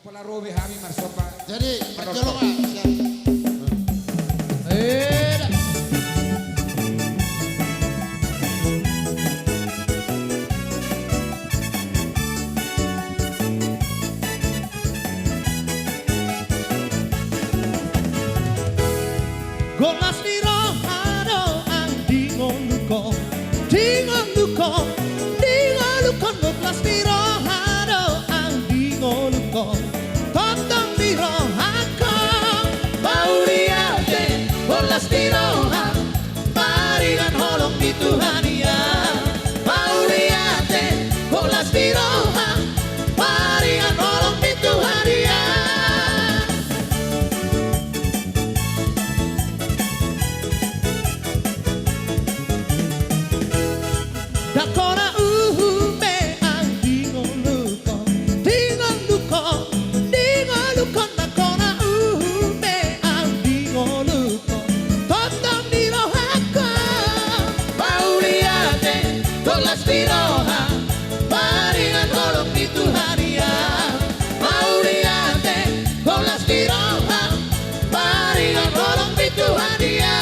Pola robe hami marsopa. Jadi, pertolongan. Golas niro haro ang dingon luko golas niro haro ang dingon luko totong niro hako mauriate golas niro ha paringan holong di Tuhan ya mauriate golas niro ha paringan holong di Tuhan ya. Dakora me ang dingon luko dakora me ang dingon luko totong niro hako mauriate golas niro ha paringan holong di Tuhan ya mauriate golas niro ha paringan holong di Tuhan ya.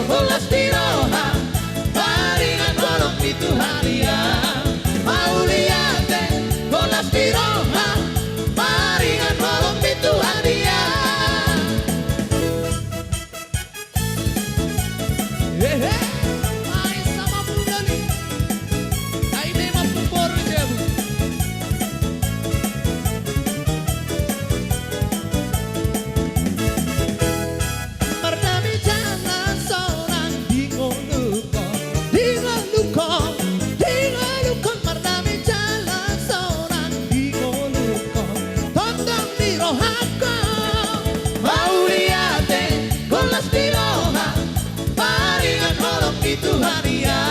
Golas niro ha paringan holong di Tuhan ya mauriate golas niro ha paringan holong di Tuhan ya. Mari sama bunda nih ay memang pupor jabu Mardami jalan seorang dingon luko mardami jalan seorang dingon luko totong niro hako mauriate golas niro ha paringan holong di Tuhan ya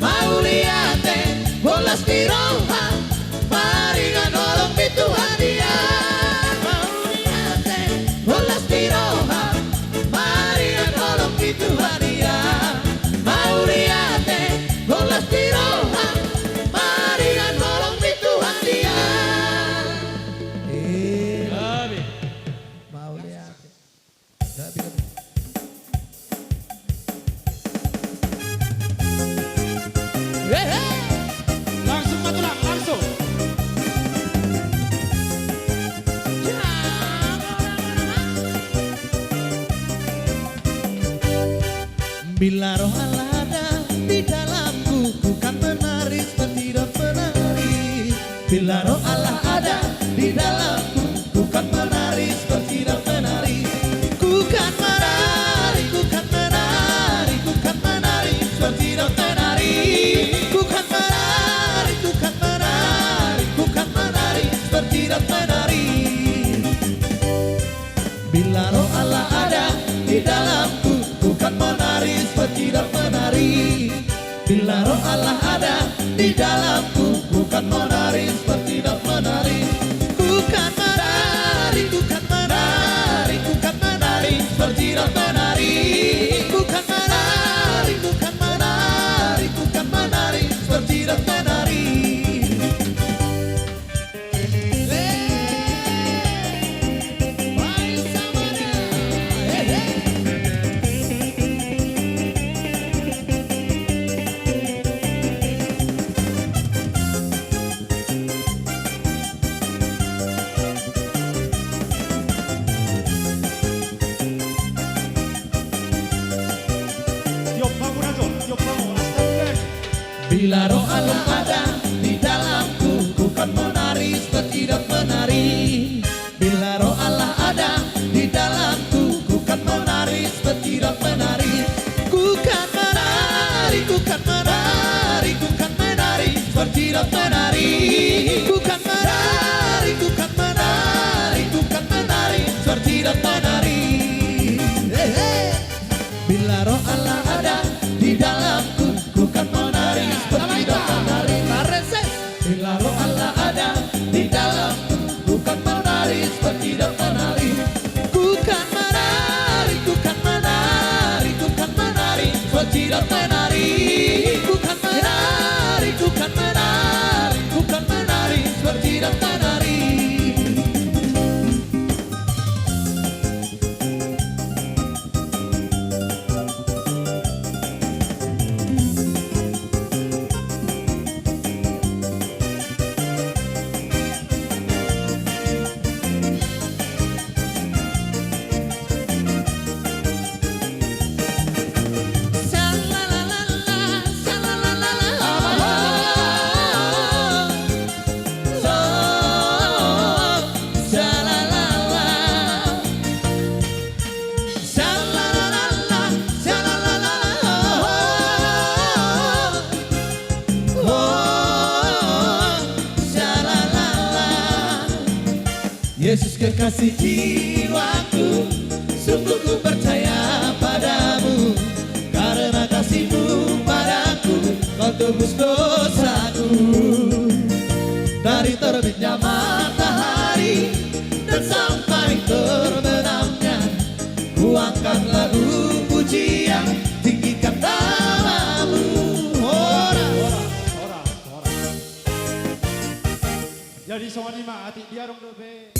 mauriate golas niro ha paringan holong di Tuhan ya mauriate golas niro ha paringan holong di Tuhan ya mauriate golas niro ha paringan holong di Tuhan ya. Mauriate Langsung matulang, langsung. Bila roh Allah ada di dalamku, bukan menari seperti dan penari. Bila roh Allah ada di dalamku, bukan menari seperti dan penari. Bukan menari, bukan menari, bukan menari seperti dan penari. Bukan menari, bukan menari, bukan menari seperti dan penari. Bila roh Allah ada di dalamku, bukan menari seperti dan penari. Bila roh Allah ada di dalamku, bukan menari seperti dan penari. Bukan menari, bukan menari, bukan menari seperti dan penari. Bukan menari, bukan menari, bukan menari seperti dan penari. Bila roh Allah ada di dalamku, ku kan menari seperti dan penari. Yesus kekasih jiwaku, sungguh ku percaya padamu. Karena kasih-Mu padaku, Kau tebus dosaku. Dari terbitnya matahari dan sampai terbenamnya, ku angkat lagu pujian, tinggikan nama-Mu. Ora. Jadi sama ni mah hati dia dong dobe.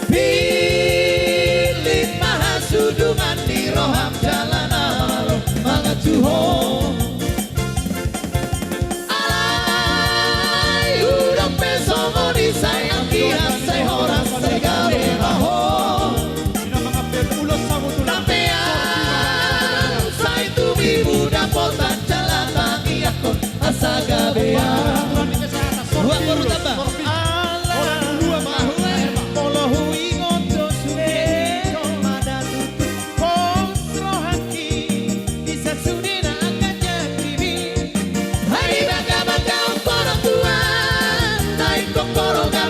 Pilih maha sudungan di roham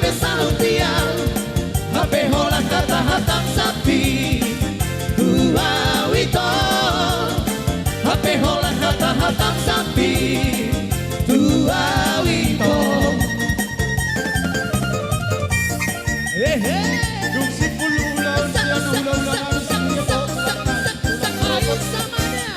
besar tiang Hape holang kata hatam sapi Tua wito Hape holang kata hatam sapi Tua wito Yung sipul ulan siya na ulan-ulan namin sa inyo po. Ayos sama na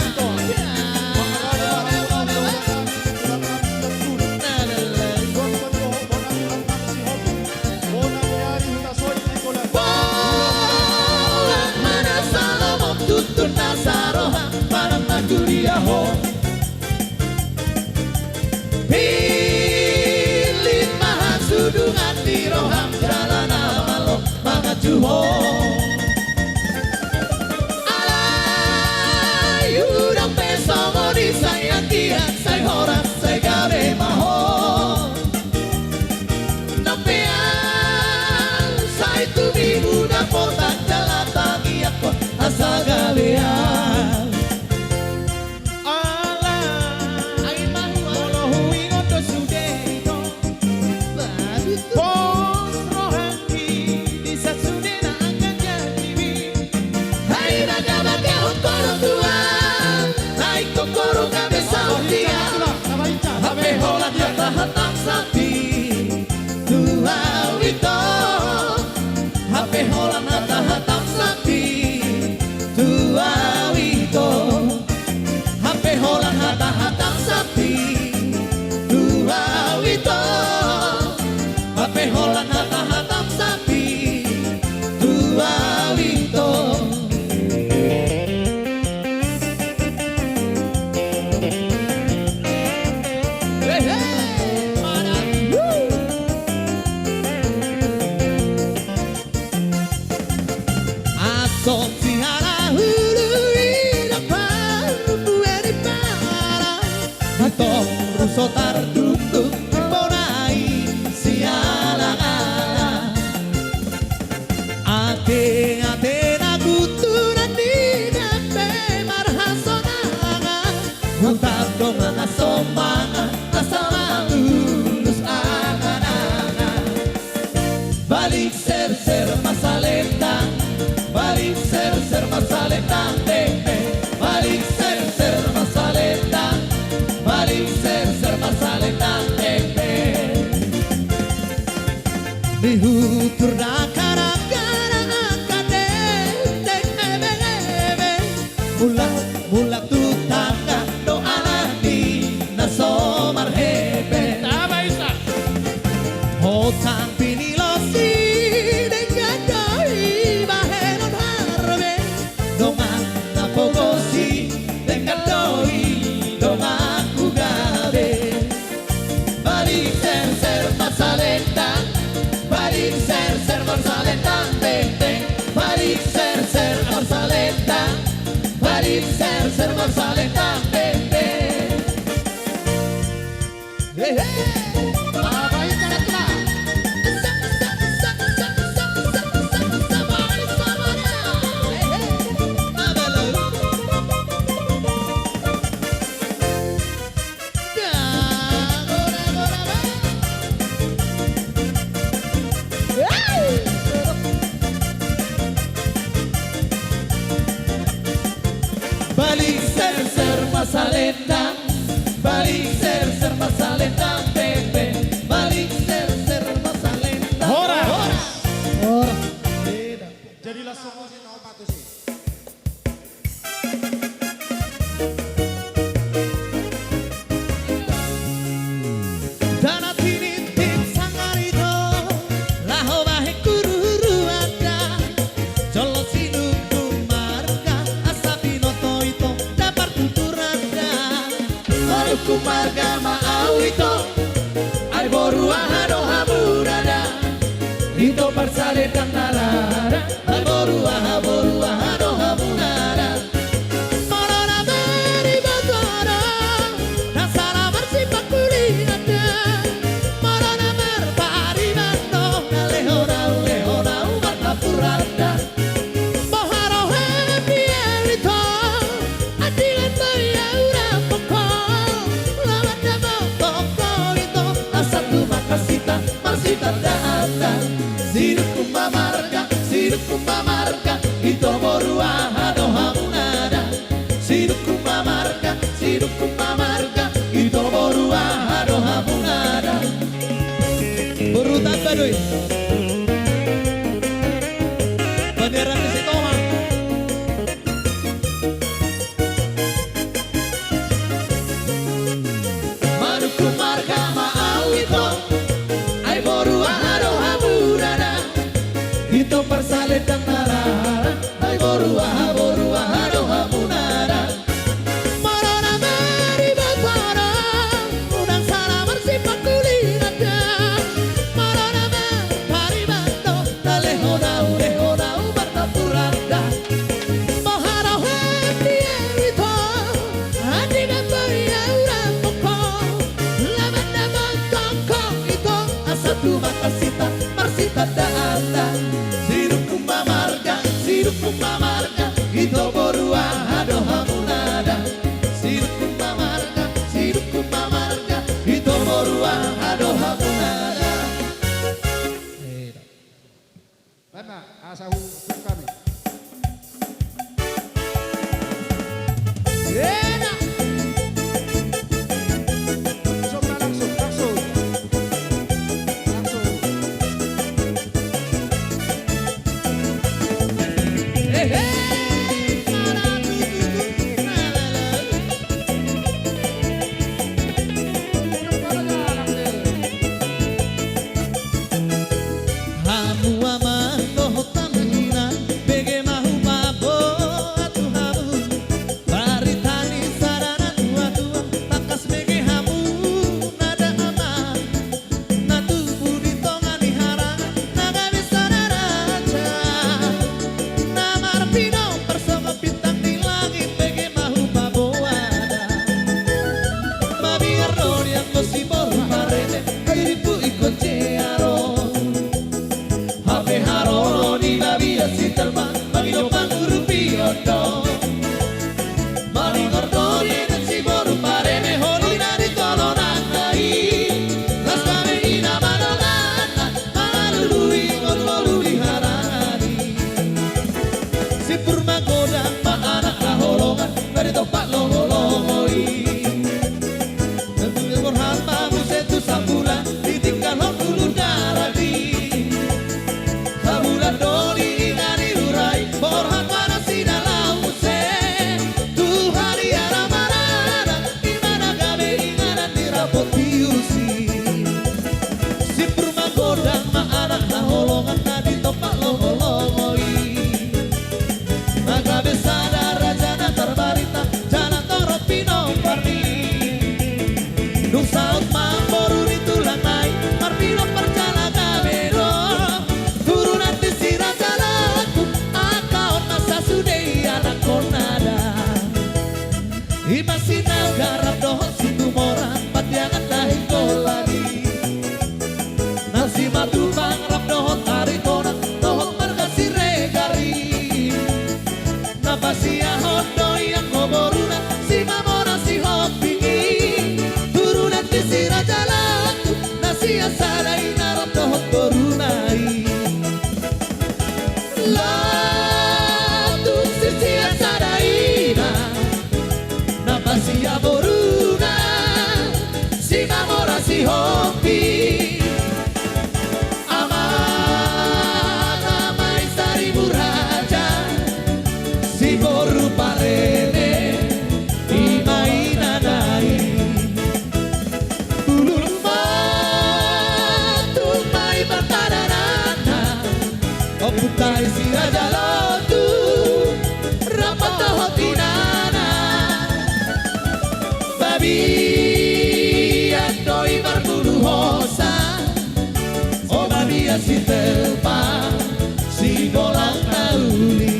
Tutun nasaroha parang maguriaho Pilit mahasudungan di roham jalan amalo mga juho Alay udang peso mo di sayang tiyak say horas say gabe maho Napean say tumibu na potak jalatang iyak ko asa gabean Ay molo huwingon to sudeto Pos rohanki di sa sude na ang ganyan tibi Ay nagabagahon koro tuan Ay kokoro gabe sa utia Hape holat yata hatang sapi Tua wito Hape holat yata hatang sapi Tua wito Hape holang hata-hatang sapi Tua wito Hape holang hata-hatang sapi Tua wito Hey, hey, mana? Asok si hara Rusotar duduk ponai sialang Ate na guturan di nape marhasonanga Huntap do mga somanga asama lulus angan-angan Balik ser masalentang Balik ser masalentang Balik ser masalentang Balik ser masalentang Dihutur na karakara angkade ebe Mula tutanga doa nanti nasomar hebe Hotang pinilosi dengan doi bahenon harbe Dongan napogosi dengan doi dongan kugabe Balik ser masalentang Balik ser masalentang teng Balik ser masalentang Balik ser masalentang teng Hey hey Abay ka na tla. Balik ser masalentang Balik ser masalentang Pepe Balik ser masalentang Hora. Hora Jadilah semua si Ano pa to si? Dana tinitin sangarito Laho bahe kururu ada Jolo sinungku marga Asabi noto ito Dapat tutur ada Maruku marga maau ito Ay boru ahado hamurada Ito parsaletang narara Ay boru ahado hamurada Morona beri batara Nasara bersifat kuliada Morona berbari bando Lehora umat lapurada Moharo happy elito Adilan baya ura poko Lawan damo toko ito Asatu makasita Masita daata ada Sirukum mamarga, sirukum mamarga Ito borua hado hamunada Sirukum mamarga, sirukum mamarga Ito borua hado hamunada Berutan baduy Bendera si Toha Maruku marga maau ito Ay borua hado hamunada Ito persalit dan narara Ay borua hado hamunada Marona meri botara Udang sana bersifat kulinada Marona meri bando Dale hoda bertapuranda Moharo hati ito Hati gambaya urang koko Lamanda bantongko ito Asatu makasita Marsita daata Sirukum mamarga Ito borua hado hamunada Sirukum mamarga Ito borua hado hamunada Mana asahu kami. Enak Langsung. Hamu aman doh tamina bege mahu mabo atu hamu baritani sarana dua takas bege hamu nada aman natu budi tongani hara naga bisa raja namar pino bersama bintang di langit bege mahu mabo ada babi arron yang gosibor parene diriku ikut cearo Hape haroro di babia si terbang bagi dopang urupi odo Mani gordo dan si boru pareme holi dari tolonan nai Las kame ina manolana manului ngolului harani Si purma godang ma anak aholongan dari topak longolongoi Tentu borhan mamu setu sabulan ditinggal hokulu daradi Sabulan doni ingani urai Borhan mana si dalam use Tuhan iara marana Dimana gabe inganan dirapoti usi Si purma godang ma anak naholongan Nadi topak longolongoi Magabe sadar rajana terbarita Jalan torot pinong parni Nung saut mamboru di tulang naik Marpino perjala gabero Turunan di sirah jalanku Akau masa sudei anak konada Imasina garap dohon situ moran Patiangan dahin koladi Nasi matu bangrap dohon tarik konak Dohon margasi regari Nabasi ahon doi yang ngoboruna Si mamona si hopingi Turunan di sirah jalanku Nasi asadai narap dohon borunai Latu sisi asadaina Napasia boruna Si mamora si hopi Amana mai saribu raja Si boru parene Imaina nai Ulul matu mai bertadanana Oputai si raja lotu Rapata hotinana Babi andoi barbulu hosa Oh babi si telpa Si bolang nauli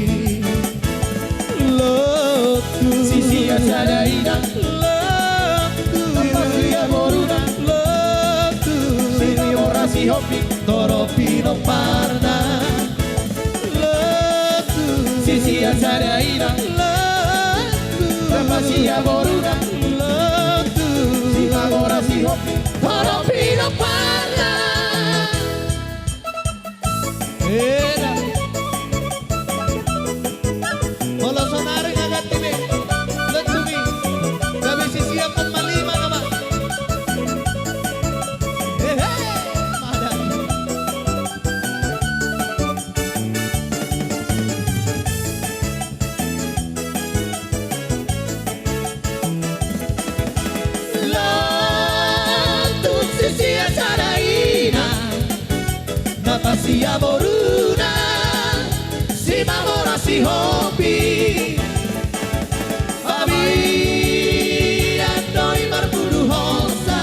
Lotu Sisi asada inang Lotu Tapasia boruna Lotu Sini ora si hopi Toro pino parna Lotu Sisi asada inang Lotu Tapasia boruna Lotu Sini ora si hopi Toro pino parna Era. Walau sonari agak tibe. Lentungi. Gabi siap malima nama. Madan. Lantung sisia saraina. Napasia boruna. Si mamora si hobi. Noi marbudu hosa.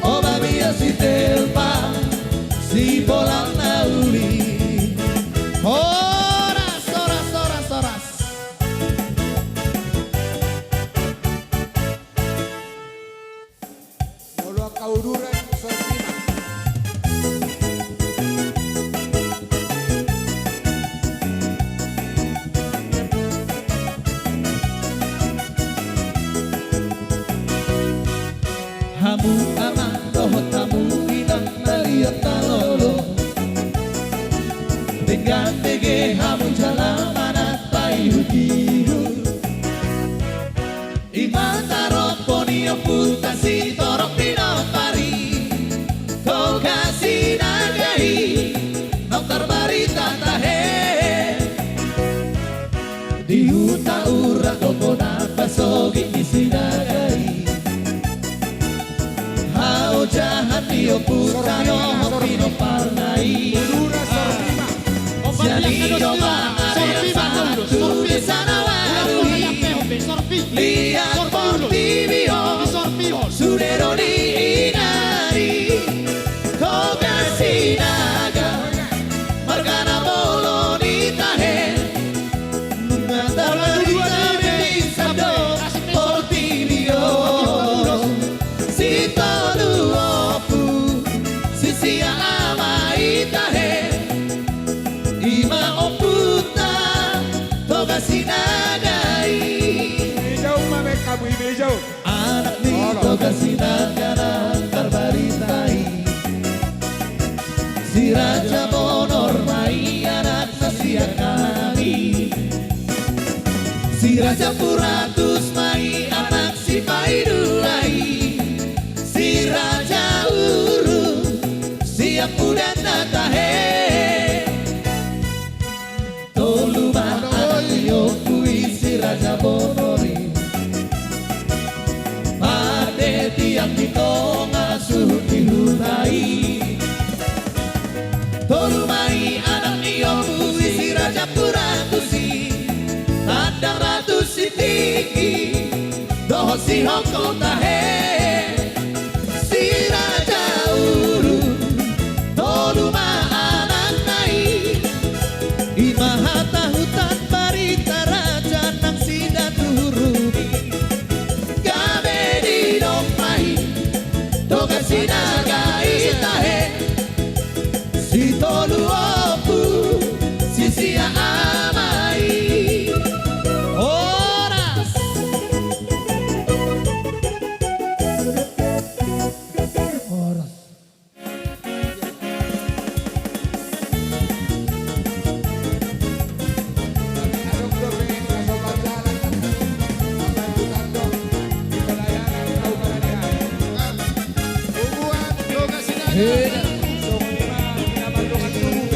Oh babia si telpa. Si bolang nauli. Horas, horas, horas, horas. Molo kauduran sortima. Hamu aman roho tamu inang naliat talolo. Dengan bege hamu jalan manat payu dihu. Iman tarok ponio putasi torok pinopari. Kau kasih nagahi noktar barita tahe. Di huta ura koko napasogi isinagay. Hao jahat dio puta no pino parnai. Dura sortima. Jadi coba area satu di sana warui. Lihat portivio sudero di inari. Kau kasih naga margana bolo di tahe. Mengantar berita bisa do portivio. Si todo opu sisi ama itahe. Ima oputa toga sinagai. Hijau mame kamu hijau. Anak ni toga sinaganan karbaritai. Si Raja Bonor mai anak nasia kami. Si Raja Puratus mai anak si Paiduai. Si Raja Uru siap muda natahe. Toluma anak yokui si Raja Bonori. Pade tiang kita ngasuh dihunai. Tolumai anak yokui si Raja Puratusi. Tandang ratu si tinggi. Doho si hongkong tahe. Si Raja Uru Toluma anak nai. Imahata hutan barita raja nang sida turuni. Gabe di dompai toga sinagai tahe. Si tolu opu sisia amai. Horas. Horas. Adong dobe kaso bajalan. Membantu kantong di pelayanan kaum pelayanan. Hubungan yoga sinaga. Sortima, kita bantu kantong.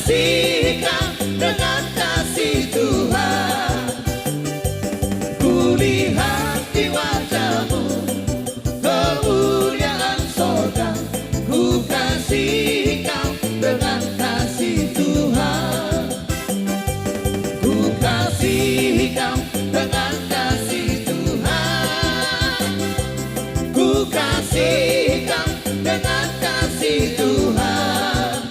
kasih kau dengan kasih Tuhan. Kulihat di wajahmu kemuliaan sorga. Ku kasih kau dengan kasih Tuhan. Ku kasih kau dengan kasih Tuhan. Ku kasih kau dengan kasih Tuhan.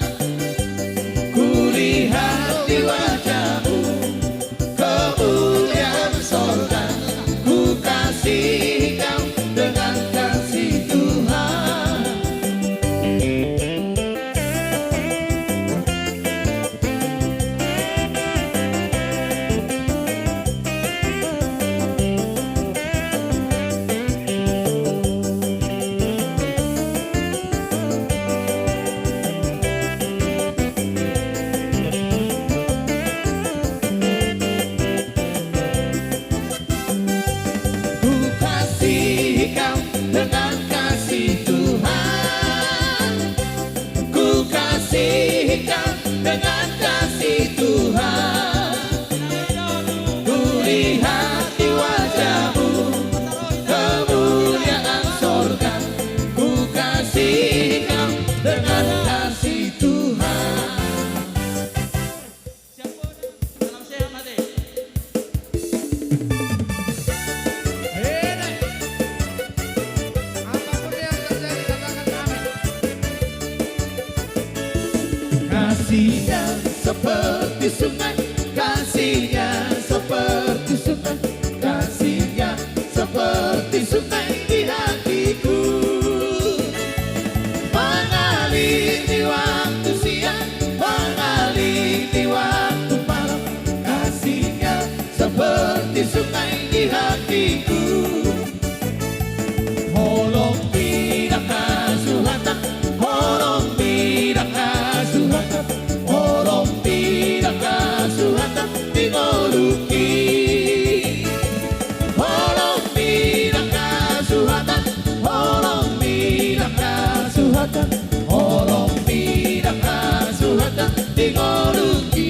Kulihat di wajahmu kemuliaan sorga. Ku kasih kau dengan kasih Tuhan. Ku kasih kau dengan kasih Tuhan. Ku kasih kau dengan kasih Tuhan. Ku lihat di wajahmu kemuliaan sorga. Ku kasih kau dengan kasih Tuhan. Salam sehat mati. Apapun yang terjadi, katakan amin. Kasihnya seperti sungai, kasihnya seperti sungai, kasihnya seperti sungai di hatiku. Mengalir di waktu siang, mengalir di waktu malam, kasihnya seperti sungai di hatiku. Holong tidak kasuhatan, holong tidak kasuhatan, holong tidak kasuhatan dimoluki. Holong tidak kasuhatan, holong tidak kasuhatan, holong tidak kasuhatan dimoluki.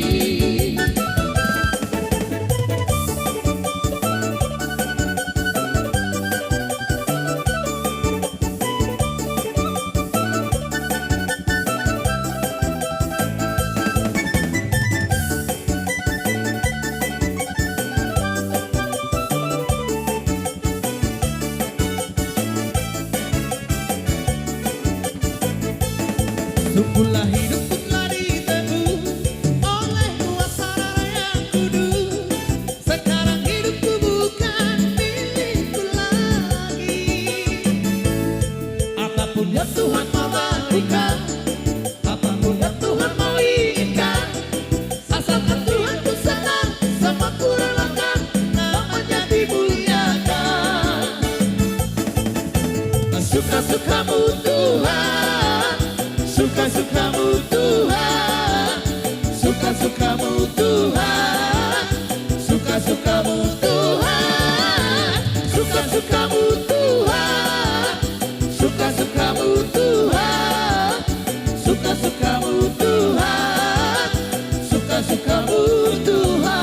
Sungguhlah hidupku telah ditebus oleh kuasa yang kudus. Sekarang hidupku bukan milikku lagi. Apapun yang Tuhan mau lakukan, apapun yang Tuhan mau inginkan, asalkan Tuhan ku senang, semua ku relakan, namanya dimuliakan. Suka-sukamu Tuhan, suka-sukamu Tuhan, suka-sukamu Tuhan, suka-sukamu Tuhan, suka-sukamu Tuhan, suka-sukamu Tuhan, suka-sukamu Tuhan, suka-sukamu Tuhan.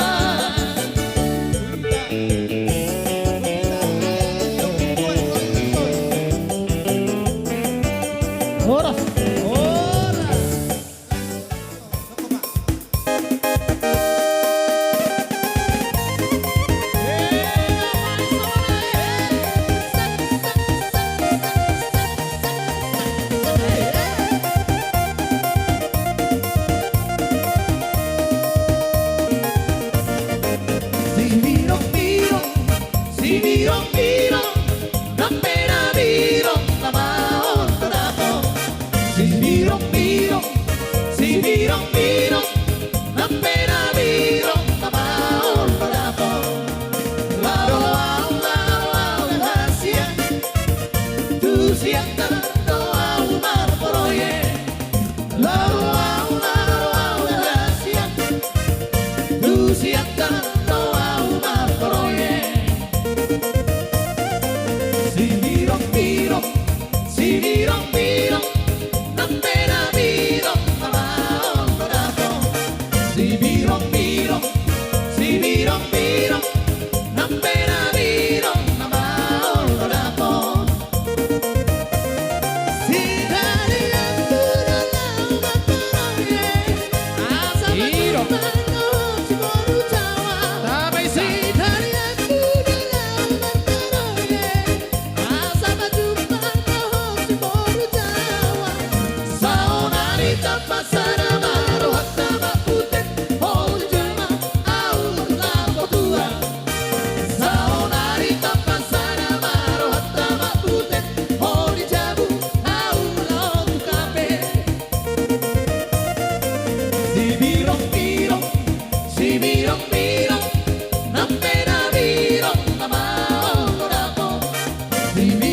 Ora, ora. Bibi